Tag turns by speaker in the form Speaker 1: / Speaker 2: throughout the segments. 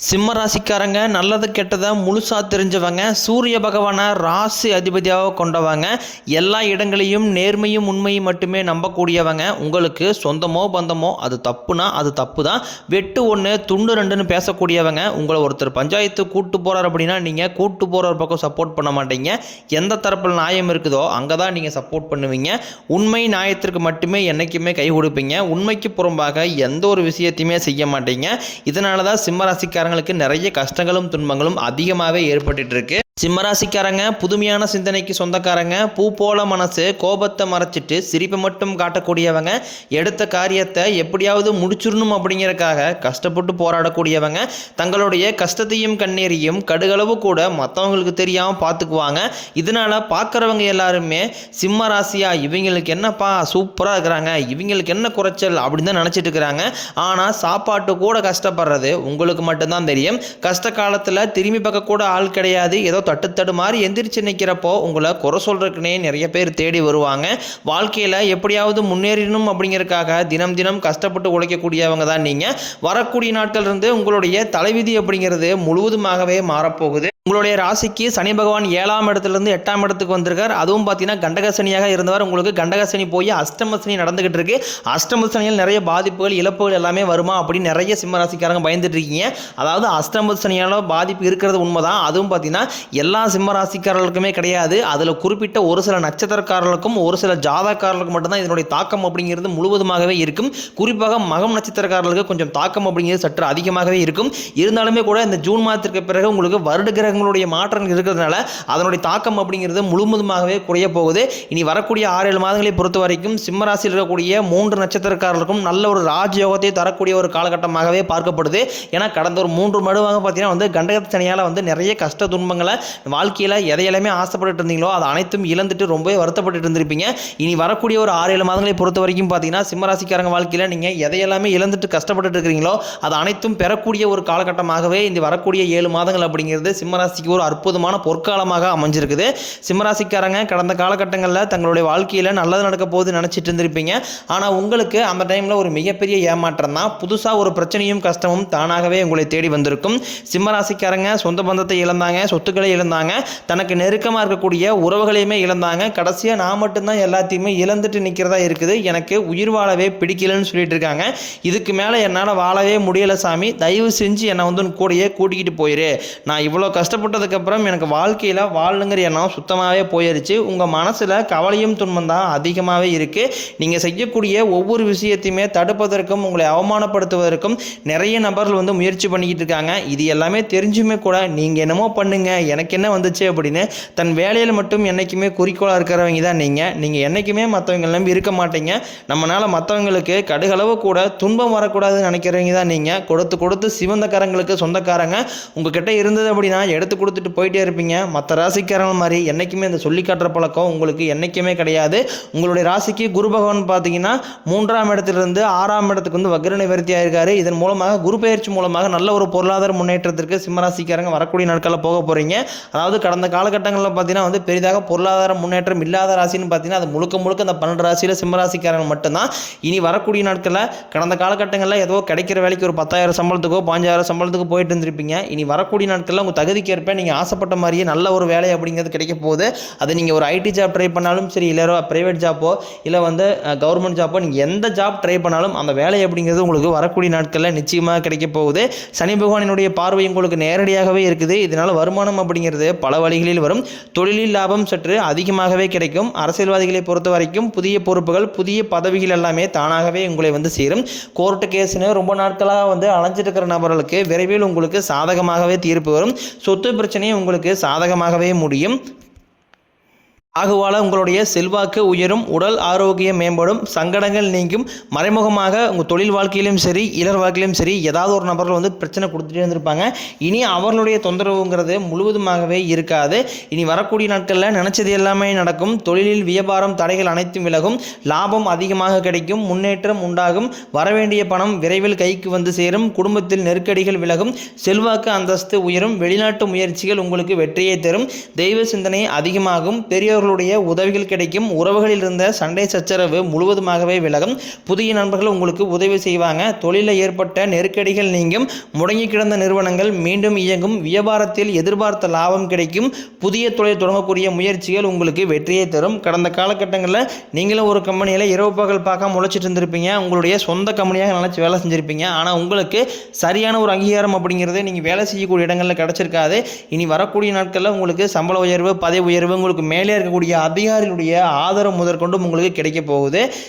Speaker 1: சிம்ம ராசிக்காரங்க நல்லது கெட்டதை முழுசாக தெரிஞ்சவங்க, சூரிய பகவானை ராசி அதிபதியாக கொண்டவங்க, எல்லா இடங்களையும் நேர்மையும் உண்மையும் மட்டுமே நம்பக்கூடியவங்க. உங்களுக்கு சொந்தமோ பந்தமோ அது தப்புனா அது தப்பு தான், வெட்டு ஒன்று துண்டு ரெண்டுன்னு பேசக்கூடியவங்க. உங்களை ஒருத்தர் பஞ்சாயத்து கூட்டு போகிறார் அப்படின்னா நீங்கள் கூட்டு போகிற பக்கம் சப்போர்ட் பண்ண மாட்டீங்க. எந்த தரப்பில் நியாயம் இருக்குதோ அங்கே தான் நீங்கள் சப்போர்ட் பண்ணுவீங்க. உண்மை நியாயத்திற்கு மட்டுமே என்றைக்குமே கை கொடுப்பீங்க. உண்மைக்கு புறம்பாக எந்த ஒரு விஷயத்தையுமே செய்ய மாட்டீங்க. இதனால தான் சிம்ம ராசிக்காரங்க நிறைய கஷ்டங்களும் துன்பங்களும் அதிகமாகவே ஏற்பட்டு இருக்கு. சிம்மராசிக்காரங்க புதுமையான சிந்தனைக்கு சொந்தக்காரங்க, பூ போல மனசு, கோபத்தை மறைச்சிட்டு சிரிப்பை மட்டும் காட்டக்கூடியவங்க, எடுத்த காரியத்தை எப்படியாவது முடிச்சிடணும் அப்படிங்கிறதுக்காக கஷ்டப்பட்டு போராடக்கூடியவங்க, தங்களுடைய கஷ்டத்தையும் கண்ணீரையும் கடுகளவு கூட மற்றவங்களுக்கு தெரியாமல் பார்த்துக்குவாங்க. இதனால பார்க்குறவங்க எல்லாருமே சிம்ம ராசியா இவங்களுக்கு என்னப்பா சூப்பராக இருக்கிறாங்க, இவங்களுக்கு என்ன குறைச்சல் அப்படின்னு தான் நினச்சிட்டு இருக்கிறாங்க. ஆனால் சாப்பாட்டு கூட கஷ்டப்படுறது உங்களுக்கு மட்டும்தான் தெரியும். கஷ்ட காலத்தில் திரும்பி பார்க்க கூட ஆள் கிடையாது. ஏதோ தட்டு மாதிரி எந்திரிச்சு நிற்கிறப்போ உங்களை குறை சொல்றதுக்குனே நிறைய பேர் தேடி வருவாங்க. வாழ்க்கையில் எப்படியாவது முன்னேறணும் அப்படிங்கிறதுக்காக தினம் தினம் கஷ்டப்பட்டு உழைக்கக்கூடியவங்க தான் நீங்கள். வரக்கூடிய நாட்கள் இருந்து உங்களுடைய தலைவிதி அப்படிங்கிறது முழுவதுமாகவே மாறப்போகுது. உங்களுடைய ராசிக்கு சனி பகவான் 7ஆம் இடத்துலேருந்து 8ஆம் இடத்துக்கு வந்திருக்கார். அதுவும் பார்த்தீங்கன்னா கண்டகசனியாக இருந்தவர் உங்களுக்கு கண்டகசனி போய் அஷ்டமசனி நடந்துகிட்டு இருக்கு. அஷ்டமசனியில் நிறைய பாதிப்புகள் இழப்புகள் எல்லாமே வருமா அப்படின்னு நிறைய சிம்ம ராசிக்காரங்க பயந்துட்டு இருக்கீங்க. அதாவது அஷ்டமசனியால் பாதிப்பு இருக்கிறது உண்மைதான். அதுவும் பார்த்தீங்கன்னா எல்லா சிம்ம ராசிக்காரர்களுக்குமே கிடையாது. அதில் குறிப்பிட்ட ஒரு சில நட்சத்திரக்காரர்களுக்கும் ஒரு சில ஜாதகக்காரர்களுக்கும் மட்டும்தான் இதனுடைய தாக்கம் அப்படிங்கிறது முழுவதுமாகவே இருக்கும். குறிப்பாக மகம் நட்சத்திரக்காரர்களுக்கு கொஞ்சம் தாக்கம் அப்படிங்கிறது சற்று அதிகமாகவே இருக்கும். இருந்தாலுமே கூட இந்த ஜூன் மாதத்திற்கு பிறகு உங்களுக்கு வருட கிரகங்களுடைய மாற்றங்கள் இருக்கிறதுனால அதனுடைய தாக்கம் அப்படிங்கிறது முழுவதுமாகவே குறைய போகுது. இனி வரக்கூடிய 6-7 மாதங்களை பொறுத்த வரைக்கும் சிம்ம ராசியில் இருக்கக்கூடிய 3 நட்சத்திரக்காரர்களுக்கும் நல்ல ஒரு ராஜயோகத்தை தரக்கூடிய ஒரு காலகட்டமாகவே பார்க்கப்படுது. ஏன்னா கடந்த ஒரு 3 மடுவாக பார்த்தீங்கன்னா கண்டக சனியால் நிறைய கஷ்ட துன்பங்களை வாழ்க்கையில் எதையெல்லாமே ஆசைப்பட்டு இருந்தீங்களோ அதை அனைத்தும் இழந்துட்டு ரொம்பவே வருத்தப்பட்டு இருந்திருப்பீங்க. இனி வரக்கூடிய ஒரு 6-7 மாதங்களை பொறுத்த வரைக்கும் பார்த்தீங்கன்னா சிம்ம ராசிக்காரங்க வாழ்க்கையில் நீங்கள் எதையெல்லாமே இழந்துட்டு கஷ்டப்பட்டு இருக்கிறீங்களோ அது அனைத்தும் பெறக்கூடிய ஒரு காலகட்டமாகவே இந்த வரக்கூடிய 7 மாதங்கள் அப்படிங்கிறது சிம்ம ராசிக்கு ஒரு அற்புதமான பொற்காலமாக அமைஞ்சிருக்குது. சிம்மராசிக்காரங்க கடந்த காலகட்டங்களில் தங்களுடைய வாழ்க்கையில் நல்லது நடக்க போகுது நினச்சிட்டு இருந்திருப்பீங்க. ஆனால் உங்களுக்கு அந்த டைமில் ஒரு மிகப்பெரிய ஏமாற்றம் தான். புதுசாக ஒரு பிரச்சனையும் கஷ்டமும் தானாகவே உங்களை தேடி வந்திருக்கும். சிம்மராசிக்காரங்க சொந்த பந்தத்தை இழந்தாங்க, சொத்துக்களை இழந்தாங்க, தனக்கு நெருக்கமாக இருக்கக்கூடிய உறவுகளையுமே இழந்தாங்க. கடைசியாக நான் மட்டும்தான் எல்லாத்தையுமே இழந்துட்டு நிற்கிறதா இருக்குது, எனக்கு உயிர் வாழவே பிடிக்கலன்னு சொல்லிட்டு இருக்காங்க. இதுக்கு மேலே என்னால் வாழவே முடியலை சாமி, தயவு செஞ்சு என்னை கூடயே கூட்டிக்கிட்டு போயிரு, நான் இவ்வளோ கஷ்டப்பட்டதுக்கப்புறம் எனக்கு வாழ்க்கையில் வாழணுங்கிற எண்ணம் சுத்தமாகவே போயிடுச்சு. உங்கள் மனசில் கவலையும் துன்பம் தான் அதிகமாகவே இருக்குது. நீங்கள் செய்யக்கூடிய ஒவ்வொரு விஷயத்தையுமே தடுப்பதற்கும் உங்களை அவமானப்படுத்துவதற்கும் நிறைய நபர்கள் முயற்சி பண்ணிக்கிட்டு இருக்காங்க. இது எல்லாமே தெரிஞ்சுமே கூட நீங்கள் என்னமோ பண்ணுங்க எனக்கு என்ன வந்துச்சு அப்படின்னு தன் வேலையில் மட்டும் என்றைக்குமே குறிக்கோளாக இருக்கிறவங்க தான் நீங்கள் என்றைக்குமே மற்றவங்க நம்பி இருக்க மாட்டீங்க. நம்மளால் மற்றவங்களுக்கு கடுகளவு கூட துன்பம் வரக்கூடாதுன்னு நினைக்கிறவங்க தான் நீங்கள். கொடுத்து கொடுத்து சிவந்த காரங்களுக்கு சொந்தக்காரங்க உங்ககிட்ட இருந்தது அப்படின்னா எடுத்து கொடுத்துட்டு போயிட்டே இருப்பீங்க. மற்ற ராசிக்காரங்க மாதிரி என்றைக்குமே இந்த சொல்லி காட்டுற பழக்கம் உங்களுக்கு என்றைக்குமே கிடையாது. உங்களுடைய ராசிக்கு குரு பகவான் பார்த்தீங்கன்னா 3ஆம் இடத்திலிருந்து 6ஆம் இடத்துக்கு வக்ர நிவர்த்தியாக இருக்காரு. இதன் மூலமாக குரு பயிற்சி மூலமாக நல்ல ஒரு பொருளாதார முன்னேற்றத்திற்கு சிம்மராசிக்காரங்க வரக்கூடிய நாட்களில் போக போகிறீங்க. அதாவது கடந்த காலகட்டங்களில் பார்த்தீங்கன்னா பெரிதாக பொருளாதார முன்னேற்றம் இல்லாத ராசின்னு பார்த்தீங்கன்னா அது முழுக்க முழுக்க அந்த 12 ராசியில் சிம்மராசிக்காரங்க மட்டும்தான். இனி வரக்கூடிய நாட்களில் கடந்த காலகட்டங்களில் ஏதோ கிடைக்கிற வேலைக்கு ஒரு 10,000 சம்பளத்துக்கோ 15,000 சம்பளத்துக்கோ போயிட்டு இருந்திருப்பீங்க. இனி வரக்கூடிய நாட்களில் உங்கள் தகுதிக்கு ஏற்ப நீங்கள் ஆசைப்பட்ட மாதிரியே நல்ல ஒரு வேலை அப்படிங்கிறது கிடைக்க போகுது. அது நீங்கள் ஒரு ஐடி ஜாப் ட்ரை பண்ணாலும் சரி, இல்லை ப்ரைவேட் ஜாப்போ இல்லை கவர்மெண்ட் ஜாப்போ, நீங்கள் எந்த ஜாப் ட்ரை பண்ணாலும் அந்த வேலை அப்படிங்கிறது உங்களுக்கு வரக்கூடிய நாட்களில் நிச்சயமாக கிடைக்க போகுது. சனி பகவானினுடைய பார்வை உங்களுக்கு நேரடியாகவே இருக்குது. இதனால் வருமானம் அப்படிங்கிறது பல வழிகளில் வரும். தொழிலில் லாபம் சற்று அதிகமாகவே கிடைக்கும். அரசியல்வாதிகளை பொறுத்த வரைக்கும் புதிய பொறுப்புகள் புதிய பதவிகள் எல்லாமே தானாகவே உங்களை சேரும். கோர்ட்டு கேஸ்னு ரொம்ப நாட்களாக அலைஞ்சிட்டு இருக்கிற நபர்களுக்கு விரைவில் உங்களுக்கு சாதகமாகவே தீர்ப்பு வரும். சொத்து பிரச்சனையும் உங்களுக்கு சாதகமாகவே முடியும். ஆகுவால உங்களுடைய செல்வாக்கு உயரும், உடல் ஆரோக்கியம் மேம்படும், சங்கடங்கள் நீங்கும். மறைமுகமாக உங்கள் தொழில் வாழ்க்கையிலும் சரி இளர் வாழ்க்கையிலும் சரி ஏதாவது ஒரு நபர்கள் பிரச்சனை கொடுத்துட்டே இருந்திருப்பாங்க. இனி அவர்களுடைய தொந்தரவுங்கிறது முழுவதுமாகவே இருக்காது. இனி வரக்கூடிய நாட்களில் நினச்சது எல்லாமே நடக்கும். தொழிலில் வியாபாரம் தடைகள் அனைத்தும் விலகும், லாபம் அதிகமாக கிடைக்கும், முன்னேற்றம் உண்டாகும், வரவேண்டிய பணம் விரைவில் கைக்கு சேரும், குடும்பத்தில் நெருக்கடிகள் விலகும், செல்வாக்கு அந்தஸ்து உயரும், வெளிநாட்டு முயற்சிகள் உங்களுக்கு வெற்றியை தரும், தெய்வ சிந்தனை அதிகமாகும், பெரியோர் பெரியவர்களுடைய உதவிகள் கிடைக்கும். உறவுகளில் இருந்த சண்டை சச்சரவு முழுவதுமாகவே விலகும். புதிய நண்பர்கள் உங்களுக்கு உதவி செய்வாங்க. தொழிலில் ஏற்பட்ட நெருக்கடிகள் நீங்கும். முடங்கி கிடந்த நிறுவனங்கள் மீண்டும் இயங்கும். வியாபாரத்தில் எதிர்பார்த்த லாபம் கிடைக்கும். புதிய தொழில் தொடங்கக்கூடிய முயற்சிகள் உங்களுக்கு வெற்றியை தரும். கடந்த காலகட்டங்களில் நீங்களும் ஒரு கம்பெனியில் இரவு பகல் பார்க்காம உழைச்சிட்டு இருந்திருப்பீங்க. உங்களுடைய சொந்த கம்பெனியாக நினச்சி வேலை செஞ்சுருப்பீங்க. ஆனால் உங்களுக்கு சரியான ஒரு அங்கீகாரம் அப்படிங்கிறது நீங்கள் வேலை செய்யக்கூடிய இடங்களில் கிடச்சிருக்காது. இனி வரக்கூடிய நாட்களில் உங்களுக்கு சம்பள உயர்வு, பதவி உயர்வு, உங்களுக்கு மேலே இருக்கக்கூடிய அதிகாரிகளுடைய ஆதரவு முதற்கொண்டு உங்களுக்கு கிடைக்க போகுது.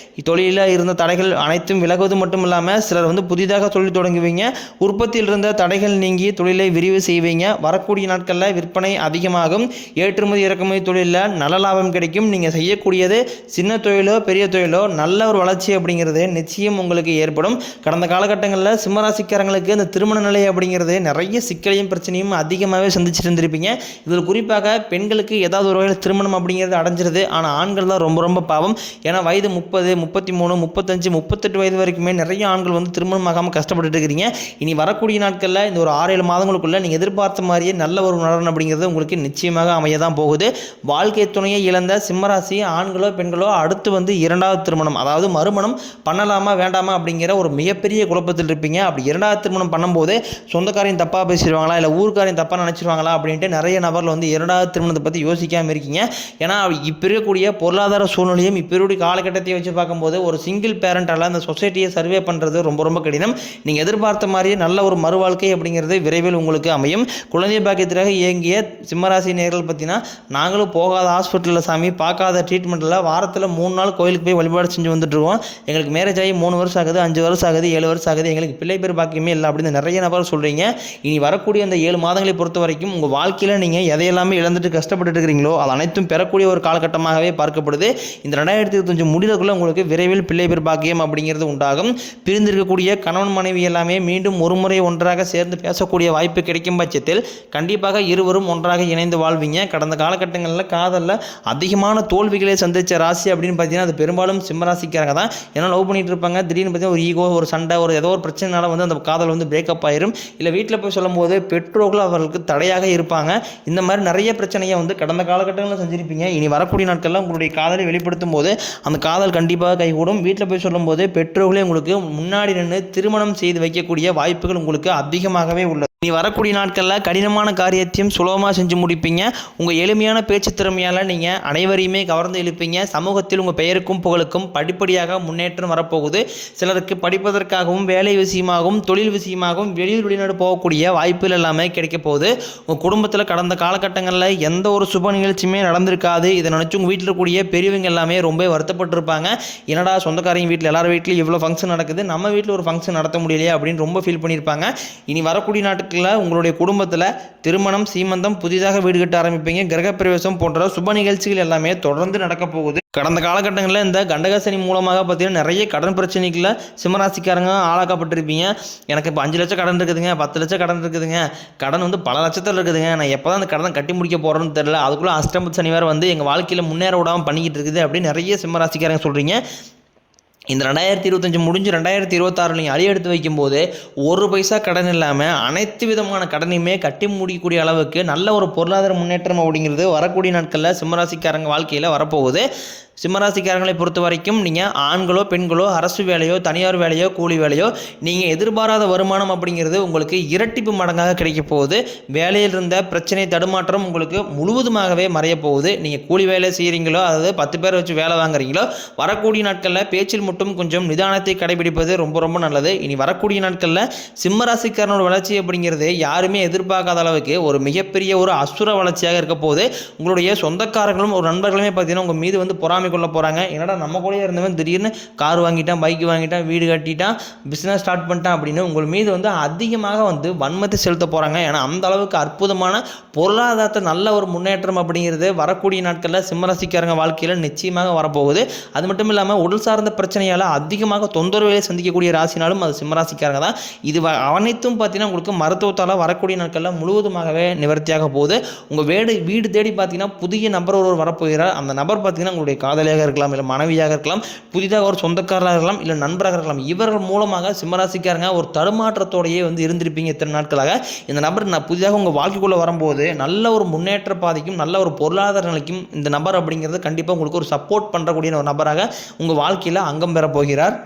Speaker 1: தொழிலில் இருந்த தடைகள் அனைத்தும் விலகுவது மட்டும் இல்லாமல் சிலர் புதிதாக தொழில் தொடங்குவீங்க. உற்பத்தியில் இருந்த தடைகள் நீங்கி தொழிலை விரிவு செய்வீங்க. வரக்கூடிய நாட்களில் விற்பனை அதிகமாகும். ஏற்றுமதி இறக்குமதி தொழிலில் நல்ல லாபம் கிடைக்கும். நீங்கள் செய்யக்கூடியது சின்ன தொழிலோ பெரிய தொழிலோ நல்ல ஒரு வளர்ச்சி அப்படிங்கிறது நிச்சயம் உங்களுக்கு ஏற்படும். கடந்த காலகட்டங்களில் சிம்மராசிக்காரங்களுக்கு இந்த திருமண நிலை அப்படிங்கிறது நிறைய சிக்கலையும் பிரச்சனையும் அதிகமாகவே சந்திச்சுட்டு இருந்திருப்பீங்க. இதில் குறிப்பாக பெண்களுக்கு ஏதாவது ஒரு வகையில் திருமணம் அப்படிங்கிறது அடைஞ்சிருது. ஆனால் ஆண்கள் தான் ரொம்ப ரொம்ப பாவம். ஏன்னா வயது 30, 33, 35, 38 வயது வரைக்குமே நிறைய ஆண்கள் திருமணம் ஆகாமல் கஷ்டப்பட்டு இருக்கிறீங்க. இனி வரக்கூடிய நாட்களில் இந்த ஒரு 6-7 மாதங்களுக்குள்ள நீங்கள் எதிர்பார்த்த மாதிரியே நல்ல ஒரு நலன் அப்படிங்கிறது உங்களுக்கு நிச்சயமாக அமைய தான் போகுது. வாழ்க்கை துணையை இழந்த சிம்மராசி ஆண்களோ பெண்களோ அடுத்து இரண்டாவது திருமணம், அதாவது மறுமணம் பண்ணலாமா வேண்டாமா அப்படிங்கிற ஒரு மிகப்பெரிய குழப்பத்தில் இருப்பீங்க. அப்படி இரண்டாவது திருமணம் பண்ணும்போது சொந்தக்காரையும் தப்பாக பேசிடுவாங்களா, இல்லை ஊருக்காரையும் தப்பாக நினச்சிடுவாங்களா அப்படின்ட்டு நிறைய நபர்கள் இரண்டாவது திருமணத்தை பற்றி யோசிக்காமல் இருக்கீங்க. ஏன்னா இப்போ இருக்கக்கூடிய பொருளாதார சூழ்நிலையும் இப்போ இருக்கக்கூடிய காலகட்டத்தை வச்சு பார்க்கும்போது ஒரு சிங்கிள் பேரண்டால் அந்த சொசைட்டியை சர்வே பண்ணுறது ரொம்ப ரொம்ப கடினம். நீங்கள் எதிர்பார்த்த மாதிரியே நல்ல ஒரு மறுவாழ்க்கை அப்படிங்கிறது விரைவில் உங்களுக்கு அமையும். குழந்தை பாக்கியத்திற்காக இயங்கிய சிம்மராசி நேயர்கள் பார்த்தீங்கன்னா, நாங்களும் போகாத ஹாஸ்பிட்டலில் சாமி, பார்க்காத ட்ரீட்மெண்ட்டில் வாரத்தில் 3 நாள் கோயிலுக்கு போய் வழிபாடு செஞ்சு வந்துட்டுருக்கோம். எங்களுக்கு மேரேஜ் ஆகி 3 வருஷம் ஆகுது, 5 வருஷம் ஆகுது, 7 வருஷம் ஆகுது, எங்களுக்கு பிள்ளை பேர் பாக்கியமே இல்லை அப்படின்னு நிறைய நபர் சொல்கிறீங்க. இனி வரக்கூடிய அந்த 7 மாதங்களை பொறுத்த வரைக்கும் உங்கள் வாழ்க்கையில் நீங்கள் எதையெல்லாமே இழந்துட்டு கஷ்டப்பட்டு இருக்கிறீங்களோ அது அனைத்தும் பெறக்கூடிய ஒரு காலகட்டமாகவே பார்க்கப்படுது. இந்த 2025 முடிவுக்குள்ள உங்களுக்கு விரைவில் பிள்ளை பேர் பாக்கியம் அப்படிங்கிறது உண்டாகும். பிரிந்திருக்கக்கூடிய கணவன் மனைவி எல்லாமே மீண்டும் ஒரு முறை ஒன்றாக சேர்ந்து பேசக்கூடிய வாய்ப்பு கிடைக்கும் பட்சத்தில் கண்டிப்பாக இருவரும் ஒன்றாக இணைந்து வாழ்வீங்க. கடந்த காலகட்டங்களில் காதலில் அதிகமான தோல்விகளை சந்தித்த ராசி அப்படின்னு பார்த்தீங்கன்னா அது பெரும்பாலும் சிம்மராசிக்காரங்க தான். ஏன்னா லவ் பண்ணிட்டு இருப்பாங்க, திடீர்னு பார்த்தீங்கன்னா ஒரு ஈகோ, ஒரு சண்டை, ஒரு ஏதோ ஒரு பிரச்சனைனால அந்த காதல் பிரேக்கப் ஆயிரும். இல்லை வீட்டில் போய் சொல்லும் போது பெற்றோர்கள் அவர்களுக்கு தடையாக இருப்பாங்க. இந்த மாதிரி நிறைய பிரச்சனையை கடந்த காலகட்டங்களில் செஞ்சிருப்பீங்க. இனி வரக்கூடிய நாட்களில் உங்களுடைய காதலை வெளிப்படுத்தும் போது அந்த காதல் கண்டிப்பாக கைகூடும். வீட்டில் போய் சொல்லும் போது பெற்றோர்களே உங்களுக்கு முன்னாடி நின்று திருமணம் செய்து வைக்கக்கூடிய வாய்ப்புகள் உங்களுக்கு அதிகமாகவே உள்ளது. நீ வரக்கூடிய நாட்களில் கடினமான காரியத்தையும் சுலபமாக செஞ்சு முடிப்பீங்க. உங்கள் எளிமையான பேச்சு திறமையால் நீங்கள் அனைவரையுமே கவர்ந்து இழுப்பீங்க. சமூகத்தில் உங்கள் பெயருக்கும் புகழுக்கும் படிப்படியாக முன்னேற்றம் வரப்போகுது. சிலருக்கு படிப்பதற்காகவும் வேலை விஷயமாகவும் தொழில் விஷயமாகவும் வெளிநாடு போகக்கூடிய வாய்ப்புகள் எல்லாமே கிடைக்க போகுது. உங்கள் குடும்பத்தில் கடந்த காலகட்டங்களில் எந்த ஒரு சுப நிகழ்ச்சியுமே நடந்திருக்காது. இதை நினச்சி உங்கள் வீட்டில் இருக்கக்கூடிய பெரியவங்க எல்லாமே ரொம்ப வருத்தப்பட்டிருப்பாங்க. என்னடா சொந்தக்காரங்க வீட்டில் எல்லார் வீட்லையும் இவ்வளோ ஃபங்க்ஷன் நடக்குது, நம்ம வீட்டில் ஒரு ஃபங்க்ஷன் நடத்த முடியலையே அப்படின்னு ரொம்ப ஃபீல் பண்ணியிருப்பாங்க. இனி வரக்கூடிய நாட்டுக்கு உங்களுடைய குடும்பத்தில் திருமணம், சீமந்தம், புதிதாக வீடு கட்ட ஆரம்பிப்பீங்க. கிரகப்பிரவேசம் போன்ற சுப நிகழ்ச்சிகள் எல்லாமே தொடர்ந்து நடக்க போகுது. கடந்த காலகட்டங்களில் இந்த கண்டகசனி மூலமாக பார்த்தீங்கன்னா நிறைய கடன் பிரச்சனைக்குள்ள சிம்மராசிக்காரங்க ஆளாக்கப்பட்டிருப்பீங்க. எனக்கு இப்போ 5 லட்சம் கடன் இருக்குதுங்க, 10 லட்சம் கடன் இருக்குதுங்க, கடன் பல லட்சத்தில் இருக்குதுங்க, நான் எப்போ தான் அந்த கடனை கட்டி முடிக்க போகிறேன்னு தெரியல, அதுக்குள்ளே அஷ்டம சனி வேறு எங்கள் வாழ்க்கையில் முன்னேற விடாமல் பண்ணிக்கிட்டு இருக்குது அப்படின்னு நிறைய சிம்மராசிக்காரங்க சொல்கிறீங்க. இந்த 2025 முடிஞ்சு 2026 நீங்கள் அடி எடுத்து வைக்கும்போது 1 பைசா கடன் இல்லாமல் அனைத்து விதமான கடனையுமே கட்டி முடிக்கக்கூடிய அளவுக்கு நல்ல ஒரு பொருளாதார முன்னேற்றம் அப்படிங்கிறது வரக்கூடிய நாட்களில் சிம்மராசிக்காரங்க வாழ்க்கையில் வரப்போகுது. சிம்மராசிக்காரங்களை பொறுத்த வரைக்கும் நீங்கள் ஆண்களோ பெண்களோ அரசு வேலையோ தனியார் வேலையோ கூலி வேலையோ நீங்கள் எதிர்பாராத வருமானம் அப்படிங்கிறது உங்களுக்கு இரட்டிப்பு மடங்காக கிடைக்க போகுது. வேலையில் இருந்த பிரச்சனை தடுமாற்றம் உங்களுக்கு முழுவதுமாகவே மறைய போகுது. நீங்கள் கூலி வேலை செய்கிறீங்களோ, அதாவது 10 பேர் வச்சு வேலை வாங்குறீங்களோ, வரக்கூடிய நாட்களில் பேச்சில் மட்டும் கொஞ்சம் நிதானத்தை கடைபிடிப்பது ரொம்ப ரொம்ப நல்லது. இனி வரக்கூடிய நாட்களில் சிம்மராசிக்காரனோட வளர்ச்சி அப்படிங்கிறது யாருமே எதிர்பார்க்காத அளவுக்கு ஒரு மிகப்பெரிய ஒரு அசுர வளர்ச்சியாக இருக்க போகுது. உங்களுடைய சொந்தக்காரர்களும் ஒரு நண்பர்களுமே பார்த்தீங்கன்னா உங்கள் மீது பொறாமை கொள்ள போகிறாங்க. என்னடா நம்ம கூட இருந்தவன் திடீர்னு கார் வாங்கிட்டான், பைக் வாங்கிட்டான், வீடு கட்டிட்டான், பிஸ்னஸ் ஸ்டார்ட் பண்ணிட்டான் அப்படின்னு உங்கள் மீது அதிகமாக வன்மத்தை செலுத்த போகிறாங்க. ஏன்னா அந்த அளவுக்கு அற்புதமான பொருளாதாரத்தை நல்ல ஒரு முன்னேற்றம் அப்படிங்கிறது வரக்கூடிய நாட்களில் சிம்மராசிக்காரங்க வாழ்க்கையில் நிச்சயமாக வரப்போகுது. அது மட்டும் இல்லாமல் உடல் சார்ந்த பிரச்சனையால் அதிகமாக தொந்தரவுகளை சந்திக்கக்கூடிய ராசினாலும் அது சிம்மராசிக்காரங்க தான். இது அனைத்தும் பார்த்தீங்கன்னா உங்களுக்கு மருத்துவத்தால் வரக்கூடிய நாட்களில் முழுவதுமாகவே நிவர்த்தியாக போகுது. உங்கள் வீடு தேடி பார்த்தீங்கன்னா புதிய நபர் ஒருவர் வரப்போகிறார். அந்த நபர் பார்த்தீங்கன்னா உங்களுடைய காதலியாக இருக்கலாம், இல்லை மனைவியாக இருக்கலாம், புதிதாக ஒரு சொந்தக்காரராக இருக்கலாம், இல்லை நண்பராக இருக்கலாம். இவர்கள் மூலமாக சிம்மராசிக்காரங்க ஒரு தடுமாற்றத்தோடையே வந்து இருந்திருப்பீங்க இத்தனை நாட்களாக. இந்த நபர் நான் புதிதாக உங்கள் வாழ்க்கைக்குள்ளே வரும்போது நல்ல ஒரு முன்னேற்ற பாதைக்கும் நல்ல ஒரு பொருளாதார நிலைக்கும் இந்த நபர் அப்படிங்கிறது கண்டிப்பாக உங்களுக்கு ஒரு சப்போர்ட் பண்ணுறக்கூடிய ஒரு நபராக உங்கள் வாழ்க்கையில் அங்கம் பெற போகிறார்.